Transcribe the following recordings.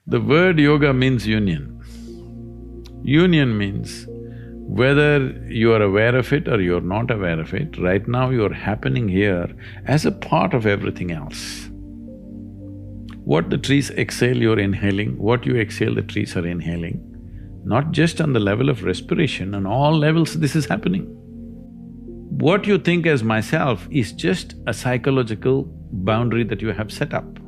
The word yoga means union. Union means whether you are aware of it or you're not aware of it, right now you're happening here as a part of everything else. What the trees exhale, you're inhaling, what you exhale, the trees are inhaling. Not just on the level of respiration, on all levels this is happening. What you think as myself is just a psychological boundary that you have set up.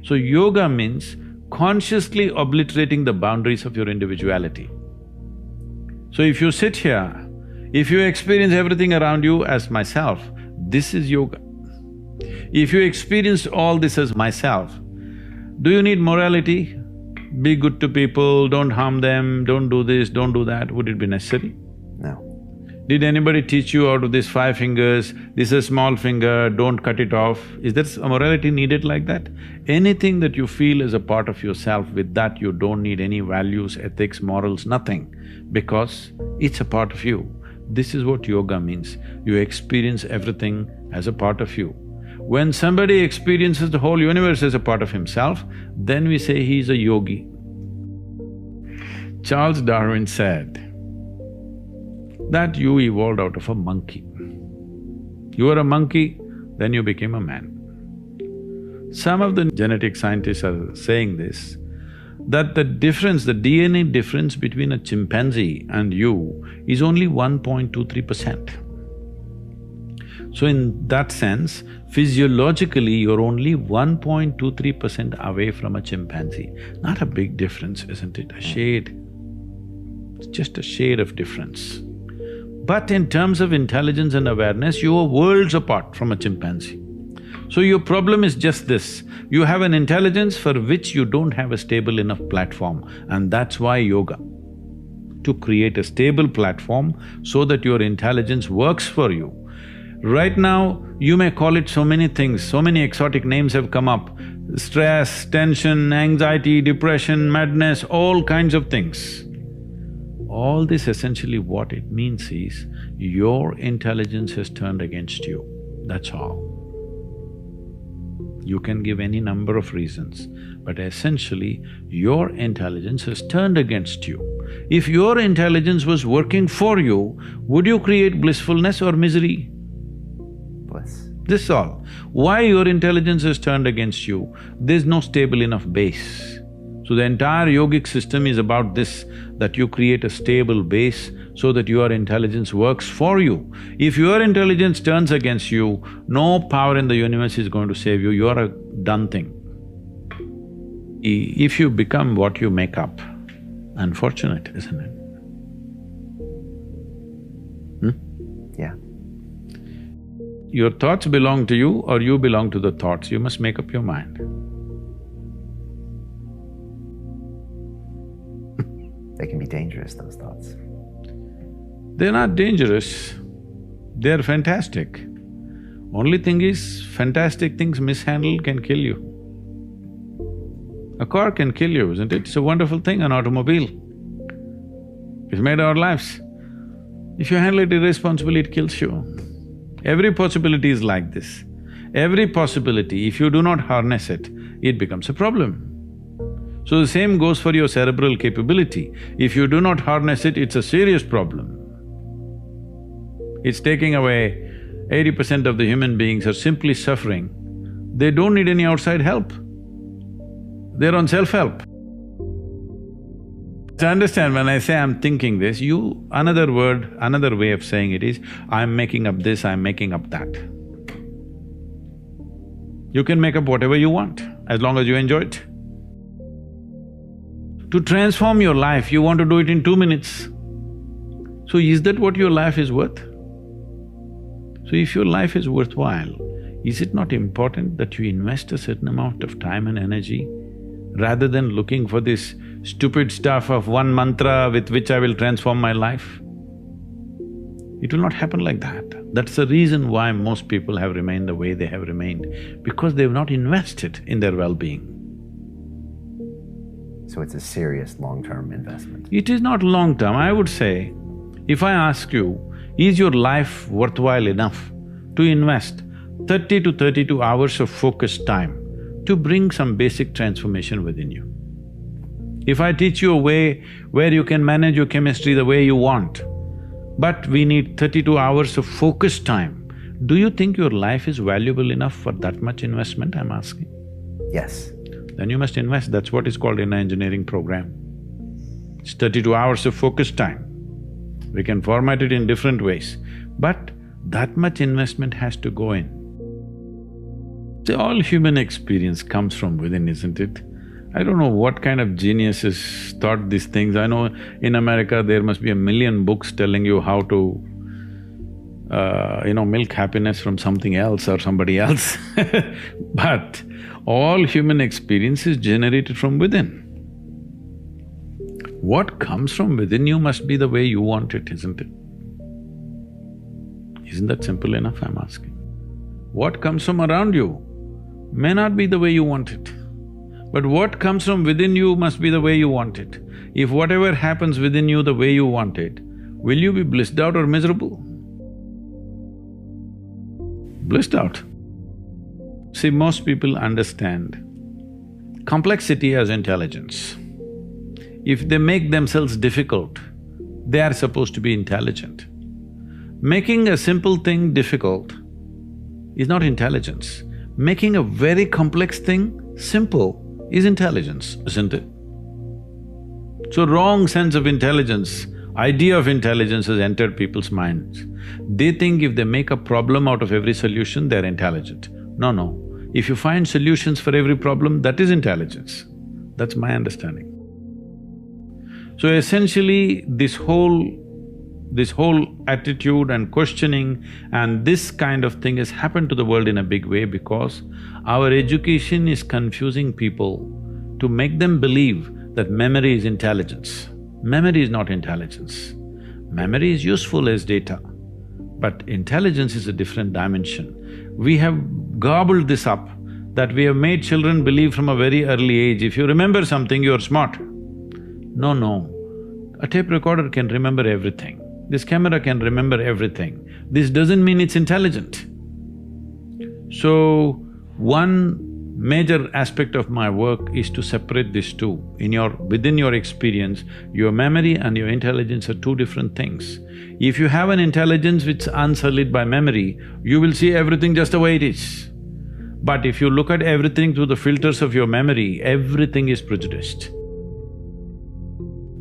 So yoga means consciously obliterating the boundaries of your individuality. So if you sit here, if you experience everything around you as myself, this is yoga. If you experienced all this as myself, do you need morality? Be good to people, don't harm them, don't do this, don't do that, would it be necessary? No. Did anybody teach you out of these 5 fingers, this is a small finger, don't cut it off? Is there a morality needed like that? Anything that you feel is a part of yourself, with that you don't need any values, ethics, morals, nothing, because it's a part of you. This is what yoga means. You experience everything as a part of you. When somebody experiences the whole universe as a part of himself, then we say he is a yogi. Charles Darwin said that you evolved out of a monkey. You were a monkey, then you became a man. Some of the genetic scientists are saying this, that the difference, the DNA difference between a chimpanzee and you is only 1.23%. So in that sense, physiologically you're only 1.23% away from a chimpanzee. Not a big difference, isn't it? A shade. It's just a shade of difference. But in terms of intelligence and awareness, you are worlds apart from a chimpanzee. So your problem is just this, you have an intelligence for which you don't have a stable enough platform, and that's why yoga. To create a stable platform so that your intelligence works for you. Right now, you may call it so many things, so many exotic names have come up. Stress, tension, anxiety, depression, madness, all kinds of things. All this essentially what it means is, your intelligence has turned against you, that's all. You can give any number of reasons, but essentially, your intelligence has turned against you. If your intelligence was working for you, would you create blissfulness or misery? Bliss. This is all. Why your intelligence has turned against you? There's no stable enough base. So the entire yogic system is about this, that you create a stable base so that your intelligence works for you. If your intelligence turns against you, no power in the universe is going to save you, you are a done thing. If you become what you make up, unfortunate, isn't it? Yeah. Your thoughts belong to you or you belong to the thoughts, you must make up your mind. They can be dangerous, those thoughts. They're not dangerous, they're fantastic. Only thing is, fantastic things mishandled can kill you. A car can kill you, isn't it? It's a wonderful thing, an automobile. It's made our lives. If you handle it irresponsibly, it kills you. Every possibility is like this. Every possibility, if you do not harness it, it becomes a problem. So the same goes for your cerebral capability. If you do not harness it, it's a serious problem. It's taking away 80% of the human beings are simply suffering. They don't need any outside help. They're on self-help. To understand, when I say I'm thinking this, another word, another way of saying it is, I'm making up this, I'm making up that. You can make up whatever you want, as long as you enjoy it. To transform your life, you want to do it in 2 minutes. So is that what your life is worth? So if your life is worthwhile, is it not important that you invest a certain amount of time and energy rather than looking for this stupid stuff of one mantra with which I will transform my life? It will not happen like that. That's the reason why most people have remained the way they have remained, because they've not invested in their well-being. So it's a serious long-term investment. It is not long-term. I would say, if I ask you, is your life worthwhile enough to invest 30 to 32 hours of focused time to bring some basic transformation within you? If I teach you a way where you can manage your chemistry the way you want, but we need 32 hours of focused time, do you think your life is valuable enough for that much investment, I'm asking? Yes. Then you must invest, that's what is called in an engineering program. It's 32 hours of focused time. We can format it in different ways, but that much investment has to go in. See, all human experience comes from within, isn't it? I don't know what kind of geniuses thought these things. I know in America there must be a million books telling you how to, milk happiness from something else or somebody else but all human experience is generated from within. What comes from within you must be the way you want it, isn't it? Isn't that simple enough, I'm asking? What comes from around you may not be the way you want it, but what comes from within you must be the way you want it. If whatever happens within you the way you want it, will you be blissed out or miserable? Blissed out. See, most people understand complexity as intelligence. If they make themselves difficult, they are supposed to be intelligent. Making a simple thing difficult is not intelligence. Making a very complex thing simple is intelligence, isn't it? So wrong sense of intelligence, idea of intelligence has entered people's minds. They think if they make a problem out of every solution, they're intelligent. No. If you find solutions for every problem, that is intelligence. That's my understanding. So essentially, this whole attitude and questioning and this kind of thing has happened to the world in a big way because our education is confusing people to make them believe that memory is intelligence. Memory is not intelligence. Memory is useful as data, but intelligence is a different dimension. We have gobbled this up, that we have made children believe from a very early age, if you remember something, you're smart. No. A tape recorder can remember everything. This camera can remember everything. This doesn't mean it's intelligent. So, one major aspect of my work is to separate these two. Within your experience, your memory and your intelligence are two different things. If you have an intelligence which is unsullied by memory, you will see everything just the way it is. But if you look at everything through the filters of your memory, everything is prejudiced.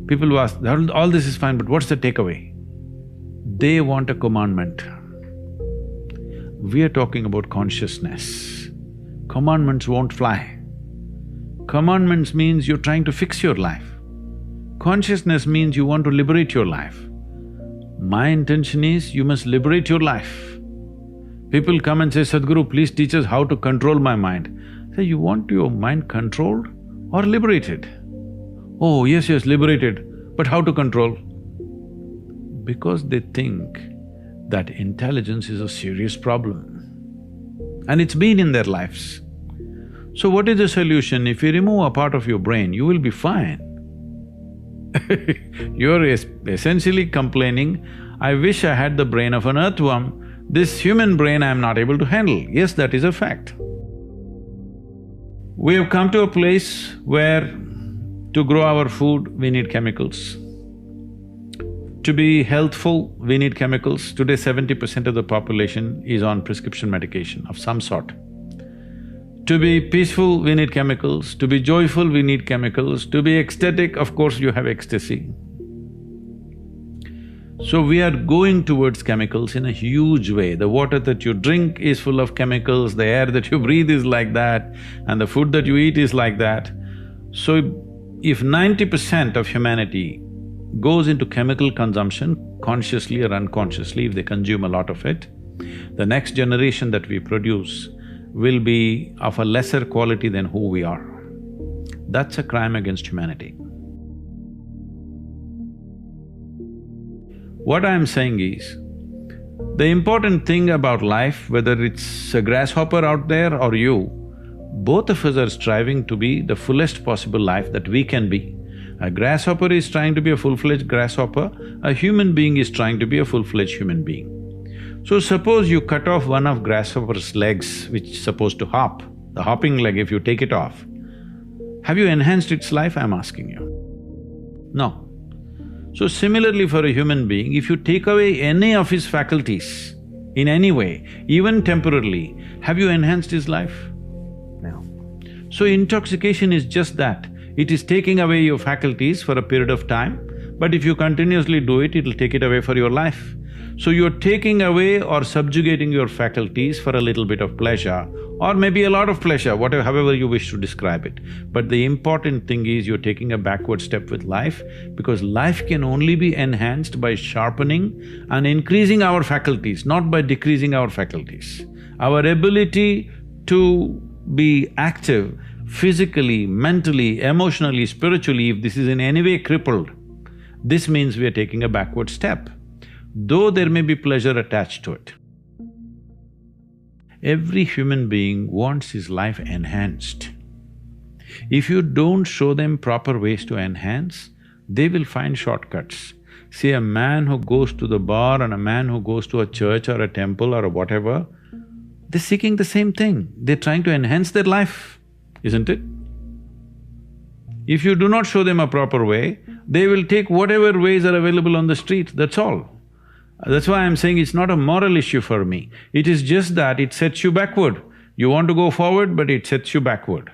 People who ask, all this is fine, but what's the takeaway? They want a commandment. We are talking about consciousness. Commandments won't fly. Commandments means you're trying to fix your life. Consciousness means you want to liberate your life. My intention is you must liberate your life. People come and say, Sadhguru, please teach us how to control my mind. I say, you want your mind controlled or liberated? Oh, yes, liberated, but how to control? Because they think that intelligence is a serious problem. And it's been in their lives. So what is the solution? If you remove a part of your brain, you will be fine. You're essentially complaining, I wish I had the brain of an earthworm, this human brain I am not able to handle. Yes, that is a fact. We have come to a place where to grow our food, we need chemicals. To be healthful, we need chemicals. Today, 70% of the population is on prescription medication of some sort. To be peaceful, we need chemicals. To be joyful, we need chemicals. To be ecstatic, of course, you have ecstasy. So we are going towards chemicals in a huge way. The water that you drink is full of chemicals, the air that you breathe is like that, and the food that you eat is like that. So if 90% of humanity goes into chemical consumption, consciously or unconsciously, if they consume a lot of it, the next generation that we produce will be of a lesser quality than who we are. That's a crime against humanity. What I am saying is, the important thing about life, whether it's a grasshopper out there or you, both of us are striving to be the fullest possible life that we can be. A grasshopper is trying to be a full-fledged grasshopper, a human being is trying to be a full-fledged human being. So suppose you cut off one of grasshopper's legs which is supposed to hop, the hopping leg, if you take it off, have you enhanced its life, I'm asking you? No. So similarly for a human being, if you take away any of his faculties in any way, even temporarily, have you enhanced his life? No. So intoxication is just that. It is taking away your faculties for a period of time, but if you continuously do it, it'll take it away for your life. So you're taking away or subjugating your faculties for a little bit of pleasure, or maybe a lot of pleasure, whatever… however you wish to describe it. But the important thing is you're taking a backward step with life, because life can only be enhanced by sharpening and increasing our faculties, not by decreasing our faculties. Our ability to be active physically, mentally, emotionally, spiritually, if this is in any way crippled, this means we are taking a backward step, though there may be pleasure attached to it. Every human being wants his life enhanced. If you don't show them proper ways to enhance, they will find shortcuts. See, a man who goes to the bar and a man who goes to a church or a temple or whatever, they're seeking the same thing, they're trying to enhance their life, isn't it? If you do not show them a proper way, they will take whatever ways are available on the street, that's all. That's why I'm saying it's not a moral issue for me. It is just that it sets you backward. You want to go forward, but it sets you backward.